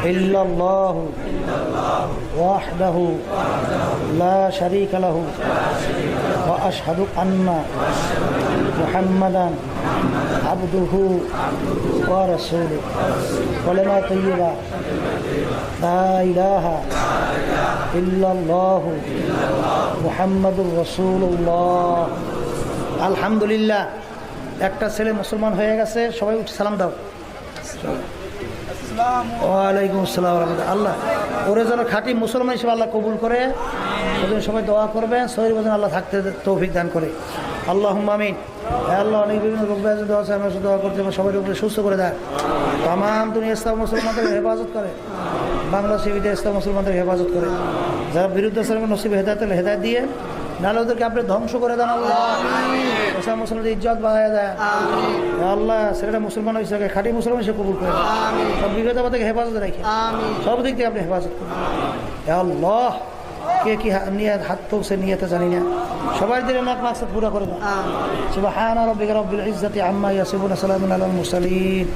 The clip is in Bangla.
إلا الله وحده لا شريك له وأشهد أن محمدا عبده ورسوله كلمة طيبة لا إله إلا الله محمد رسول الله الحمد لله একটা ছেলে মুসলমান হয়ে গেছে সবাই উঠে সালাম দাও ওয়ালাইকুম আসসালাম আল্লাহ ওরে যেন খাঁটি মুসলমান হিসেবে আল্লাহ কবুল করে ওদের সবাই দোয়া করবেন শরীর বদন আল্লাহ থাকতে তৌফিক দান করে আল্লাহুম্মা আমিন আল্লাহ অনেক বিভিন্ন রোগ ব্যাধি দেওয়া আছে আমরা দোয়া করতে সবাই উপরে সুস্থ করে দেয় তামাম দুনিয়া ইসলাম মুসলমানদের হেফাজত করে বাংলাদেশে বিদেশ ইসলাম মুসলমানদের হেফাজত করে যারা বিরুদ্ধে নসিব হেদায়েত দিয়ে নাহলে ওদেরকে আপনি ধ্বংস করে দেন আল্লাহ ইসলাম মুসলমানদের ইজ্জত বাড়ায় দেয় আল্লাহ ছেলেটা মুসলমান হয়েছে খাঁটি মুসলমান হিসেবে কবুল করে সব বিপদ থেকে হেফাজত রাখে সব দিক থেকে আপনি হেফাজত করেন আল্লাহ কে কি নিয়ে হাত তুলছে নিয়েতে জানি না সবাই দিলে নাক মাকসাদ পুরা করে দেন সুবহান রাব্বিকা রাব্বিল ইজ্জাতি আম্মা ইয়াসিফুন সালামুন আলাল মুরসালিন